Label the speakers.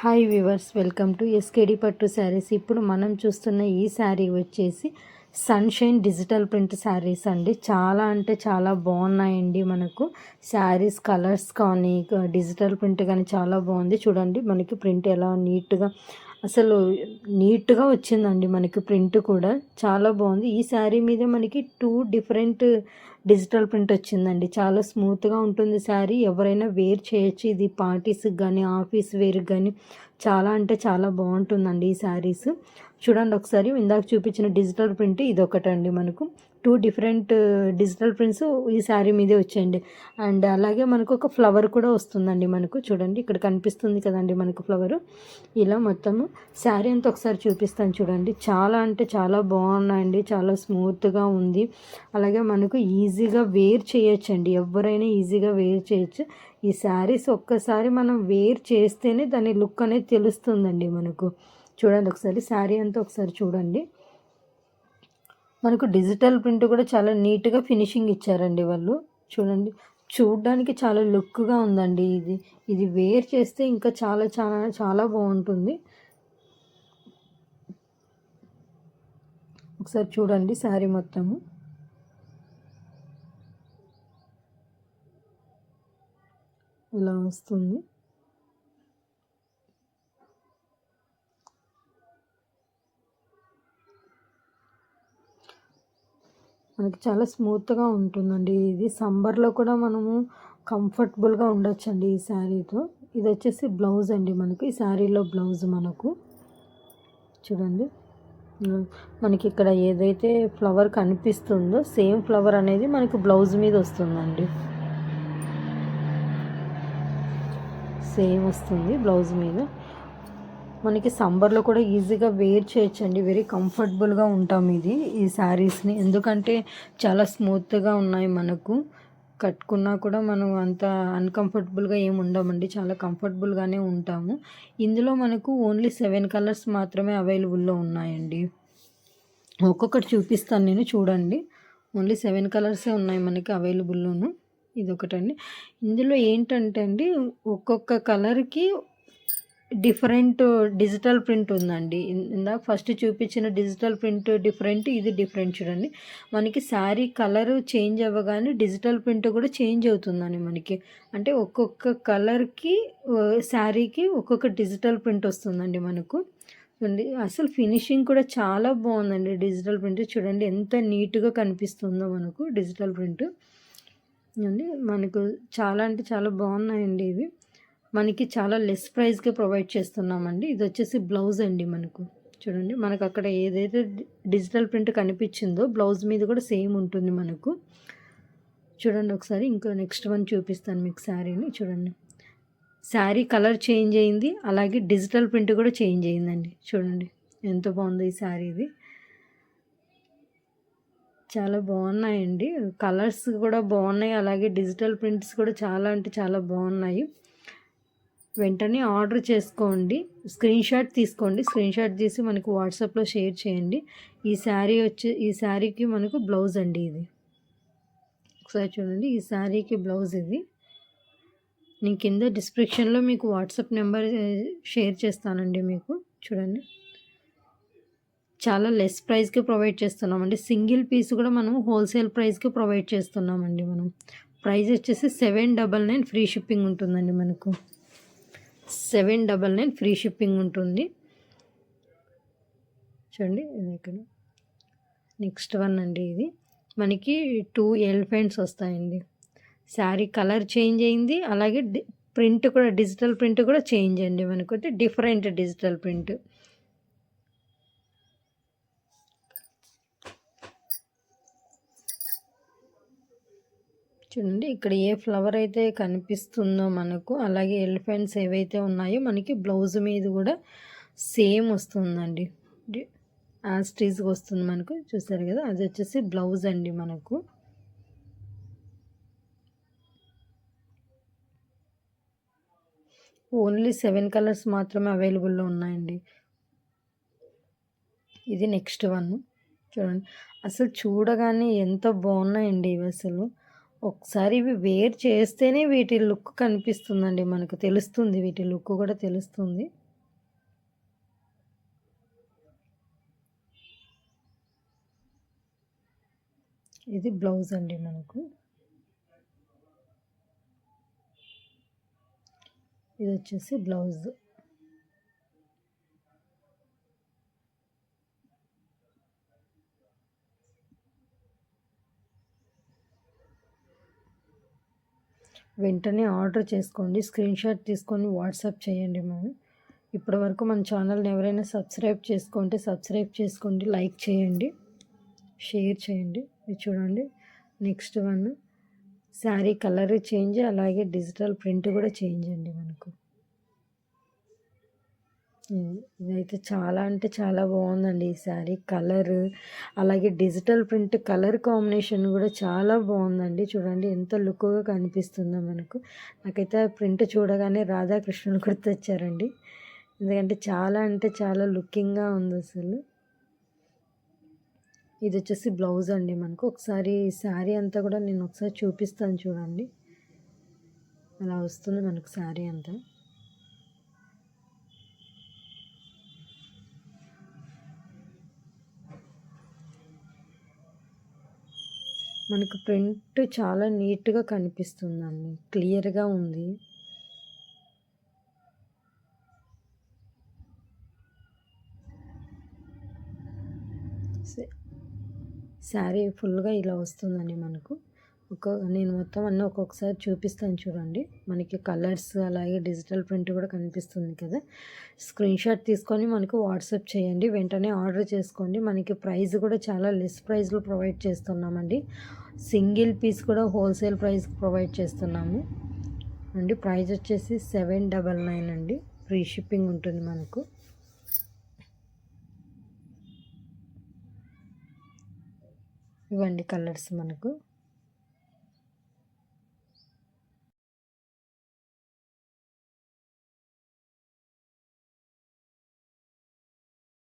Speaker 1: Hi viewers, welcome to SKD పట్టు శారీస్. ఇప్పుడు మనం చూస్తున్న ఈ శారీ వచ్చేసి సన్షైన్ డిజిటల్ ప్రింట్ శారీస్ అండి. చాలా అంటే చాలా బాగున్నాయండి. మనకు శారీస్ కలర్స్ కానీ డిజిటల్ ప్రింట్ కానీ చాలా బాగుంది. చూడండి మనకి ప్రింట్ ఎలా నీట్గా, అసలు నీట్గా వచ్చిందండి. మనకి ప్రింట్ కూడా చాలా బాగుంది. ఈ శారీ మీద మనకి 2 డిఫరెంట్ డిజిటల్ ప్రింట్ వచ్చిందండి. చాలా స్మూత్గా ఉంటుంది శారీ. ఎవరైనా వేర్ చేయొచ్చు. ఇది పార్టీస్కి కానీ ఆఫీస్ వేర్కి కానీ చాలా అంటే చాలా బాగుంటుందండి ఈ శారీస్. చూడండి ఒకసారి, ఇందాక చూపించిన డిజిటల్ ప్రింట్ ఇదొకటండి. మనకు 2 డిఫరెంట్ డిజిటల్ ప్రింట్స్ ఈ శారీ మీదే వచ్చాయండి. అండ్ అలాగే మనకు ఒక ఫ్లవర్ కూడా వస్తుందండి. మనకు చూడండి ఇక్కడ కనిపిస్తుంది కదండి మనకు ఫ్లవర్. ఇలా మొత్తము శారీ అంతా ఒకసారి చూపిస్తాను చూడండి. చాలా అంటే చాలా బాగున్నాయండి. చాలా స్మూత్గా ఉంది. అలాగే మనకు ఈజీగా వేర్ చేయొచ్చండి. ఎవరైనా ఈజీగా వేర్ చేయొచ్చు. ఈ శారీస్ ఒక్కసారి మనం వేర్ చేస్తేనే దాని లుక్ అనేది తెలుస్తుందండి మనకు. చూడండి ఒకసారి శారీ అంతా ఒకసారి చూడండి. మనకు డిజిటల్ ప్రింట్ కూడా చాలా నీట్గా ఫినిషింగ్ ఇచ్చారండి వాళ్ళు. చూడండి, చూడడానికి చాలా లుక్గా ఉందండి. ఇది వేర్ చేస్తే ఇంకా చాలా చాలా చాలా బాగుంటుంది. ఒకసారి చూడండి శారీ మొత్తము ఇలా వస్తుంది. మనకి చాలా స్మూత్గా ఉంటుందండి. ఇది సమ్మర్లో కూడా మనము కంఫర్టబుల్గా ఉండొచ్చండి ఈ శారీతో. ఇది వచ్చేసి బ్లౌజ్ అండి. మనకి ఈ శారీలో బ్లౌజ్ మనకు చూడండి. మనకి ఇక్కడ ఏదైతే ఫ్లవర్ కనిపిస్తుందో సేమ్ ఫ్లవర్ అనేది మనకి బ్లౌజ్ మీద వస్తుందండి. సేమ్ వస్తుంది బ్లౌజ్ మీద. మనకి సమ్మర్లో కూడా ఈజీగా వేర్ చేయొచ్చండి. వెరీ కంఫర్టబుల్గా ఉంటాం ఈ శారీస్ని. ఎందుకంటే చాలా స్మూత్గా ఉన్నాయి. మనకు కట్టుకున్నా కూడా మనం అంత అన్కంఫర్టబుల్గా ఏమి ఉండమండి. చాలా కంఫర్టబుల్గానే ఉంటాము. ఇందులో మనకు ఓన్లీ 7 కలర్స్ మాత్రమే అవైలబుల్లో ఉన్నాయండి. ఒక్కొక్కటి చూపిస్తాను నేను, చూడండి. ఓన్లీ 7 కలర్సే ఉన్నాయి మనకి అవైలబుల్లోను. ఇదొకటండి. ఇందులో ఏంటంటే అండి, ఒక్కొక్క కలర్కి డిఫరెంట్ డిజిటల్ ప్రింట్ ఉందండి. ఇందాక ఫస్ట్ చూపించిన డిజిటల్ ప్రింట్ డిఫరెంట్, ఇది డిఫరెంట్. చూడండి మనకి శారీ కలర్ చేంజ్ అవ్వగానే డిజిటల్ ప్రింట్ కూడా చేంజ్ అవుతుందండి మనకి. అంటే ఒక్కొక్క కలర్కి శారీకి ఒక్కొక్క డిజిటల్ ప్రింట్ వస్తుందండి మనకు. చూడండి అసలు ఫినిషింగ్ కూడా చాలా బాగుందండి. డిజిటల్ ప్రింట్ చూడండి ఎంత నీట్గా కనిపిస్తుందో మనకు డిజిటల్ ప్రింట్ అండి. మనకు చాలా అంటే చాలా బాగున్నాయండి ఇవి. మనకి చాలా లెస్ ప్రైస్గా ప్రొవైడ్ చేస్తున్నామండి. ఇది వచ్చేసి బ్లౌజ్ అండి. మనకు చూడండి, మనకు అక్కడ ఏదైతే డిజిటల్ ప్రింట్ కనిపించిందో బ్లౌజ్ మీద కూడా సేమ్ ఉంటుంది మనకు. చూడండి ఒకసారి ఇంకో నెక్స్ట్ వన్ చూపిస్తాను మీకు శారీని. చూడండి శారీ కలర్ చేంజ్ అయింది, అలాగే డిజిటల్ ప్రింట్ కూడా చేంజ్ అయిందండి. చూడండి ఎంత బాగుందో ఈ శారీ. ఇది చాలా బాగున్నాయండి. కలర్స్ కూడా బాగున్నాయి, అలాగే డిజిటల్ ప్రింట్స్ కూడా చాలా అంటే చాలా బాగున్నాయి. వెంటనే ఆర్డర్ చేసుకోండి. స్క్రీన్ షాట్ తీసుకోండి. స్క్రీన్ షాట్ తీసి మనకు వాట్సాప్లో షేర్ చేయండి. ఈ శారీకి మనకు బ్లౌజ్ అండి. ఇది ఒకసారి చూడండి. ఈ శారీకి బ్లౌజ్ ఇది. నేను కింద డిస్క్రిప్షన్లో మీకు వాట్సాప్ నెంబర్ షేర్ చేస్తానండి మీకు. చూడండి చాలా లెస్ ప్రైస్కి ప్రొవైడ్ చేస్తున్నామండి. సింగిల్ పీస్ కూడా మనం హోల్సేల్ ప్రైస్కి ప్రొవైడ్ చేస్తున్నామండి. మనం ప్రైస్ వచ్చేసి 799 ఫ్రీ షిప్పింగ్ ఉంటుందండి. మనకు 799 ఫ్రీ షిప్పింగ్ ఉంటుంది. చూడండి ఇక్కడ నెక్స్ట్ వన్ అండి. ఇది మనకి 2 ఎలిఫెంట్స్ వస్తాయండి. శారీ కలర్ చేంజ్ అయింది, అలాగే ప్రింట్ కూడా డిజిటల్ ప్రింట్ కూడా చేంజ్ అండి. మనకు అయితే డిఫరెంట్ డిజిటల్ ప్రింట్. చూడండి ఇక్కడ ఏ ఫ్లవర్ అయితే కనిపిస్తుందో మనకు, అలాగే ఎలిఫెంట్స్ ఏవైతే ఉన్నాయో మనకి బ్లౌజ్ మీద కూడా సేమ్ వస్తుందండి. యాస్టీజ్గా వస్తుంది మనకు. చూసారు కదా, అది వచ్చేసి బ్లౌజ్ అండి. మనకు ఓన్లీ 7 కలర్స్ మాత్రమే అవైలబుల్లో ఉన్నాయండి. ఇది నెక్స్ట్ వన్. చూడండి అసలు చూడగానే ఎంత బాగున్నాయండి ఇవి. అసలు ఒకసారి ఇవి వేర్ చేస్తేనే వీటి లుక్ కనిపిస్తుందండి. మనకు తెలుస్తుంది, వీటి లుక్ కూడా తెలుస్తుంది. ఇది బ్లౌజ్ అండి మనకు. ఇది వచ్చేసి బ్లౌజ్. వెంటనే ఆర్డర్ చేసుకోండి, స్క్రీన్ షాట్ తీసుకొని వాట్సాప్ చేయండి. మేము ఇప్పటివరకు మన ఛానల్ని ఎవరైనా సబ్స్క్రైబ్ చేసుకుంటే సబ్స్క్రైబ్ చేసుకోండి, లైక్ చేయండి, షేర్ చేయండి. ఇది చూడండి next one. Sari colour change, అలాగే డిజిటల్ ప్రింట్ కూడా చేంజ్ అండి మనకు. ఇదైతే చాలా అంటే చాలా బాగుందండి ఈ శారీ కలర్, అలాగే డిజిటల్ ప్రింట్ కలర్ కాంబినేషన్ కూడా చాలా బాగుందండి. చూడండి ఎంత లుక్గా కనిపిస్తుందో మనకు. నాకైతే ఆ ప్రింట్ చూడగానే రాధాకృష్ణులు గుర్తొచ్చారండి, ఎందుకంటే చాలా అంటే చాలా లుకింగ్గా ఉంది అసలు. ఇది వచ్చేసి బ్లౌజ్ అండి మనకు. ఒకసారి శారీ అంతా కూడా నేను ఒకసారి చూపిస్తాను చూడండి, అలా వస్తుంది మనకు శారీ అంతా. మనకు ప్రింట్ చాలా నీట్గా కనిపిస్తుందండి, క్లియర్గా ఉంది. శారీ ఫుల్గా ఇలా వస్తుందండి మనకు. నేను మొత్తం అన్నీ ఒక్కొక్కసారి చూపిస్తాను చూడండి. మనకి కలర్స్ అలాగే డిజిటల్ ప్రింట్ కూడా కనిపిస్తుంది కదా. స్క్రీన్ షాట్ తీసుకొని మనకు వాట్సాప్ చేయండి, వెంటనే ఆర్డర్ చేసుకోండి. మనకి ప్రైస్ కూడా చాలా లెస్ ప్రైస్లో ప్రొవైడ్ చేస్తున్నామండి. సింగిల్ పీస్ కూడా హోల్సేల్ ప్రైస్ ప్రొవైడ్ చేస్తున్నాము అండి. ప్రైస్ వచ్చేసి 799 అండి, ఫ్రీ షిప్పింగ్ ఉంటుంది మనకు. ఇవ్వండి కలర్స్ మనకు.